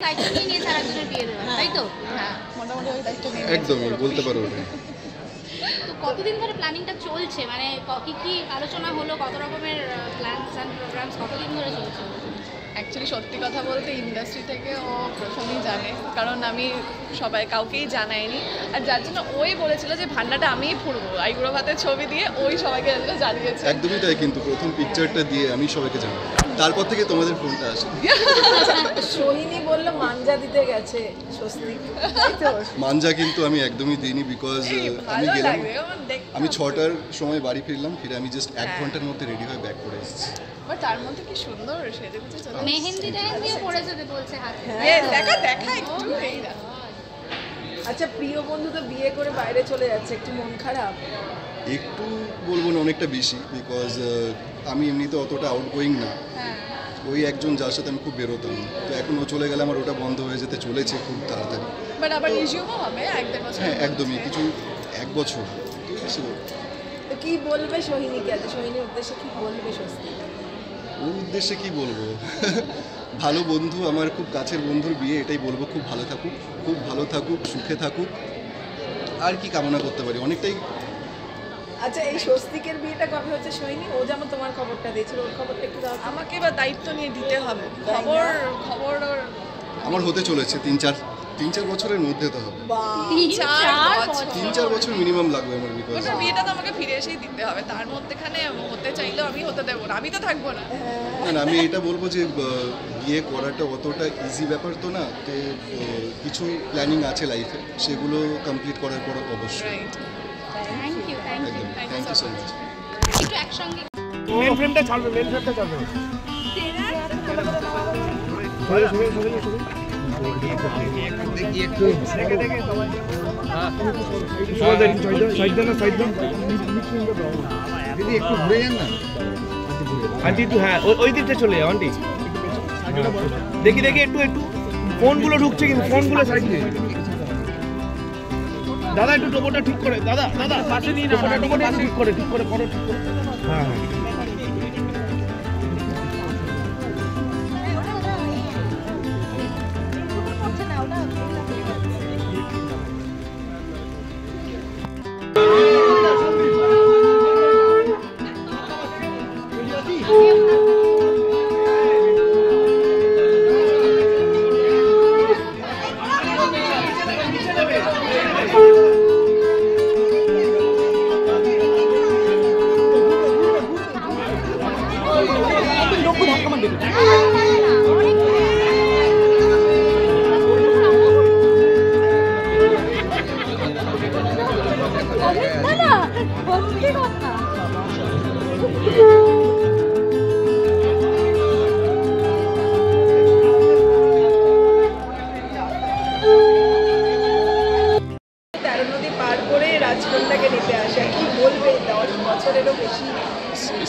দায়িত্ব নিয়ে নিয়েছে আরেকজনের বিয়ে দেওয়ার, তাই তো? হ্যাঁ, মোটামুটি ওই দায়িত্ব নিয়ে একদমই বলতে পারো ওটা। তো কতদিন ধরে প্ল্যানিংটা চলছে, মানে কি কি আলোচনা হলো, কত রকমের প্ল্যানস অ্যান্ড প্রোগ্রামস কতদিন ধরে চলছে? অ্যাকচুয়ালি সত্যি কথা বলতে ইন্ডাস্ট্রি থেকে ও প্রথমেই জানে, কারণ আমি কাউকেই জানাইনি। আর যার জন্য ওই বলেছিল যে ভান্ডাটা আমিই ফুরবো, আইবুড়ো ভাতের ছবি দিয়ে ওই সবাইকে জানিয়েছে। একদমই তাই, কিন্তু প্রথম পিকচারটা দিয়ে আমি সবাইকে জানাই, তারপর থেকে তোমাদের ফোনটা আসে। সোহিনী বললো মাঞ্জা দিতে গেছে স্বস্তিক, তাই তো? মাঞ্জা কিন্তু আমি একদমই দিইনি, বিকজ আমি গেলাম, আমি 6টার সময় বাড়ি ফিরলাম, ফিরে আমি জাস্ট 1 ঘন্টার মধ্যে রেডি হয়ে ব্যাক করে এসেছি। বাট তার মধ্যে কি সুন্দর সেজে গুজে চলে। মেহেন্দি টেহেন্দিও পড়েছে বলছে হাতে। দেখা একটু এই না। আচ্ছা, প্রিয় বন্ধু তো বিয়ে করে বাইরে চলে যাচ্ছে, একটু মন খারাপ? একটু বলবো না, অনেকটা বেশি, বিকজ আমি এমনিতে অতটা আউটগোয়িং না। ওই একজন যার সাথে আমি খুব বেরোতাম, তো এখন ও চলে গেলে আমার ওটা বন্ধ হয়ে যেতে চলেছে খুব তাড়াতাড়ি। বাট আবার রিজিউমও হবে 1-1.5 বছর। হ্যাঁ একদমই, কিছু 1 বছর বেশি। তো কি বলবে সোহিনীকে, আছে সোহিনীর উদ্দেশ্যে কি বলবে স্বস্তিক? ওর উদ্দেশ্যে কি বলবো, ভালো বন্ধু, আমার খুব কাছের বন্ধুর বিয়ে, এটাই বলবো, খুব ভালো থাকুক, খুব ভালো থাকুক, সুখে থাকুক, আর কি কামনা করতে পারি, অনেকটাই। আচ্ছা, এই স্বস্তিকের বিয়েটা কবে হচ্ছে সোহিনী? ও যেমন তোমার খবরটা দিয়েছিল, ওর খবরটা একটু দাও। আমাকে এবার দায়িত্ব নিয়ে দিতে হবে, খবর ওর আমার হতে চলেছে 3-4 বছরের মধ্যে তো হবে। 3-4 বছর মিনিমাম লাগবে আমার, বিকজ ওটা বিয়েটা তো আমাকে ফিরে এসেই দিতে হবে, তার মধ্যেখানে হতে চাইলেও আমি হতে দেবো না, আমি তো থাকবো না। না, আমি এটা বলবো যে বিয়ে করাটা অতটা ইজি ব্যাপার তো না, তো কিছু প্ল্যানিং আছে লাইফে, সেগুলো কমপ্লিট করার পর অবশ্যই। রাইট। থ্যাংক ইউ একদম, থ্যাংক ইউ সো মাচ। একটু একসঙ্গে মেন ফ্রেমটা ছাড়বে, মেন ফ্রেমটা ছাড়বে। সরে সরে সরে সরে দেখি একটু দেখে দেখে সবাই। হ্যাঁ সাইড দেন, সাইড দেন দিদি, একটু ঘুরে যান না আন্টি, একটু হ্যাঁ ওই দিকটা চলে যাও আন্টি। দেখি দেখি একটু একটু ফোনগুলো ঢুকছে, কিন্তু ফোনগুলো সাইড দিয়ে দাদা, একটু টোপোটা ঠিক করে, দাদা দাদা পাশে নিয়ে না, টোপোটা ঠিক করে করো, ঠিক করে। হ্যাঁ হ্যাঁ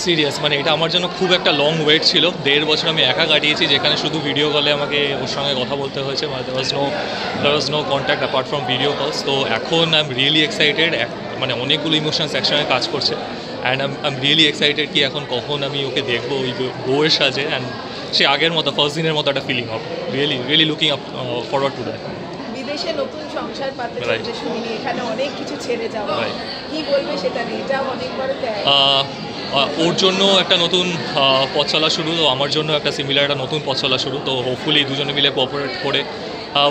সিরিয়াস, মানে এটা আমার জন্য খুব একটা লং ওয়েট ছিল। 1.5 বছর আমি একা কাটিয়েছি, যেখানে শুধু ভিডিও কলে আমাকে ওর সঙ্গে কথা বলতে হয়েছে, মানে there was no contact apart from video calls। তো এখন আই এম রিয়েলি এক্সাইটেড, মানে অনেকগুলো ইমোশনস একসঙ্গে কাজ করছে, and I am really excited কি এখন কখন আমি ওকে দেখবো ওই বউয়ের সাজে, অ্যান্ড সে আগের মতো ফার্স্ট দিনের মতো একটা ফিলিং হবে। Really looking up forward to that. বিদেশে নতুন সংসার পাতে চলছে শুনি, এখানে অনেক কিছু ছেড়ে যাওয়া, কি বলবে সেটা নিয়ে? এটা অনেক বড় ত্যাগ। ওর জন্য একটা নতুন পথ চলা শুরু, তো আমার জন্য একটা সিমিলার একটা নতুন পথ চলা শুরু। তো হোপফুলি দুজনে মিলে কোঅপারেট করে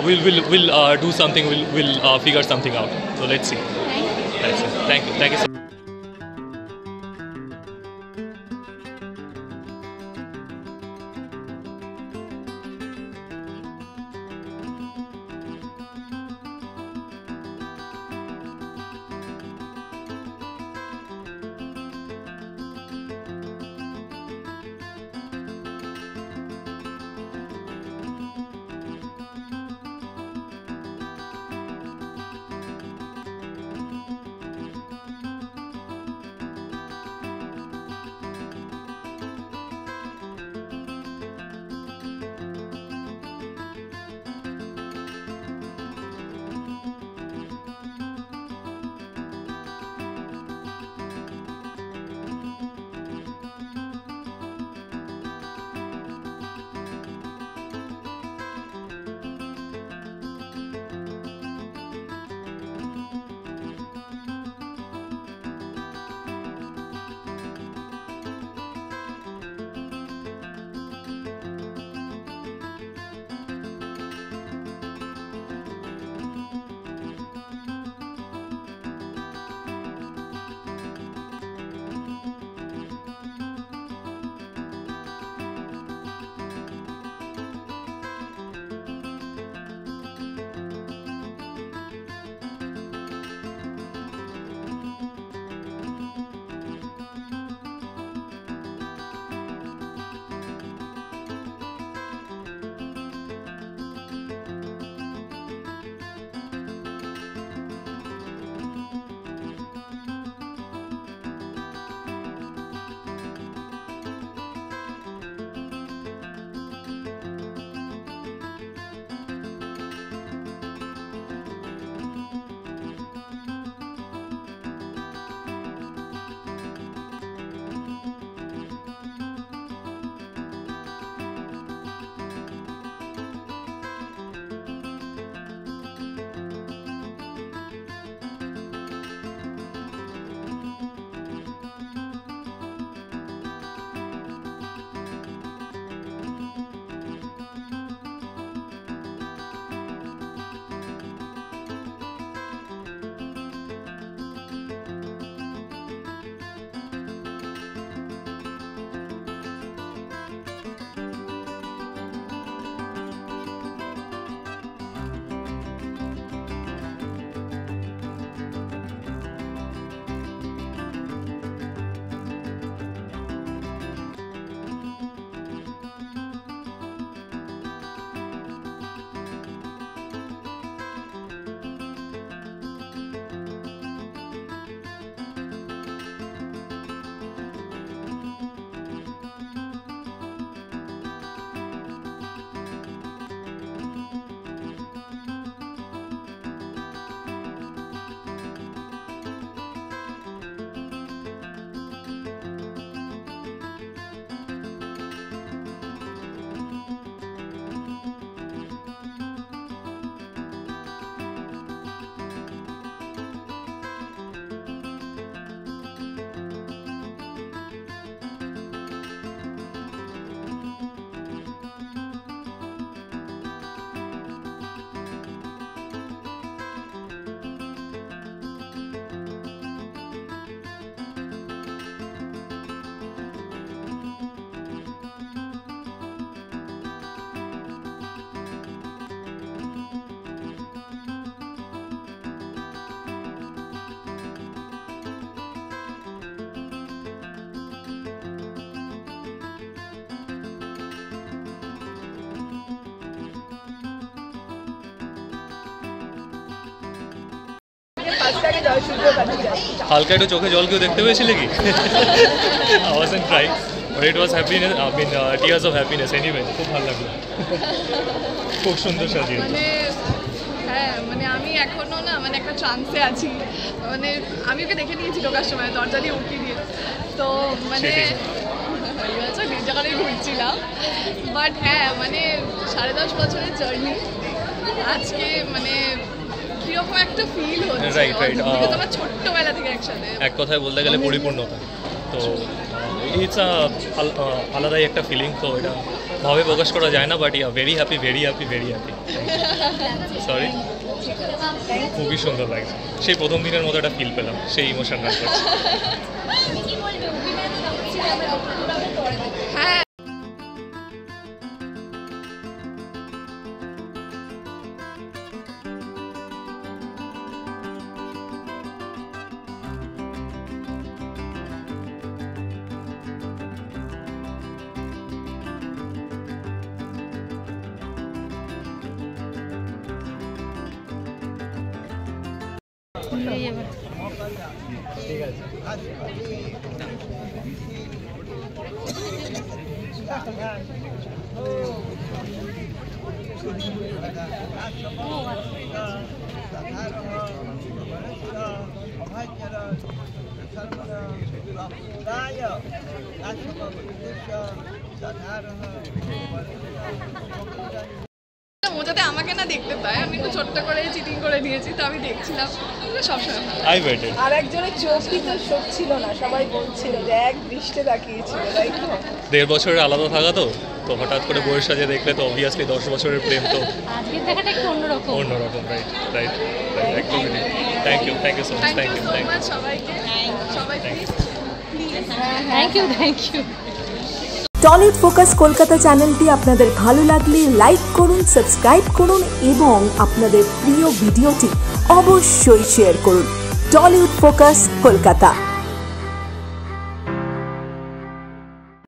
will do something, will figure something out. তো লেটস সি। Thank you. হাসটাকে জয়সূর্য কাছে যাই। হালকা একটু চোখে জল কেউ দেখতে পেয়েছিলে কি? I wasn't crying, but it was happiness. I mean, tears of happiness anyway. খুব ভালো লাগলো, খুব সুন্দর সাজিয়ে। মানে হ্যাঁ, মানে আমি এখনো না মানে একটা ট্রান্সে আছি, মানে আমি ওকে দেখে নিয়েছি ঢোকার সময় দরজা দিয়ে উঠে দিয়ে, তো মানে জায়গায় ঘুরছিলাম। বাট হ্যাঁ, মানে 10.5 বছরের জার্নি আজকে মানে কিরকম একটা ফিল হচ্ছে। রাইট রাইট, আমার ছোট্টবেলা থেকে একসাথে, এক কথায় বলতে গেলে পরিপূর্ণতা। তো ইটস আলাদাই একটা ফিলিং, তো এটা ভাবে প্রকাশ করা যায় না। But yeah very happy, very happy, very happy. Sorry, খুবই সুন্দর লাগছে। সেই প্রথম দিনের মতো একটা ফিল পেলাম, সেই ইমোশন রান করছে। হ্যাঁ মজাতে আমাকে না দেখতে পায়, আমি একটু ছোট্ট করে চিটিং করে দিয়েছি, তো আমি দেখছিলাম সবসময়। I waited. আর একজনের চোখই তো শোক ছিল না, সবাই বলছিল যে এক দৃষ্টে তাকিয়েছিল, তাই তো? 1.5 বছরের আলাদা থাকা তো হঠাৎ করে বউয়ের সাথে দেখলে তো অবভিয়াসলি 10 বছরের প্রেম তো আজকের দেখাটা একটু অন্যরকম। রাইট রাইট রাইট, একদমই। Thank you so much, thank you সবাইকে, সবাই please thank you. Tollywood focus Kolkata চ্যানেলটি আপনাদের ভালো লাগলে লাইক করুন, সাবস্ক্রাইব করুন এবং আপনাদের প্রিয় ভিডিওটি অবশ্যই শেয়ার করুন। Tollywood focus Kolkata.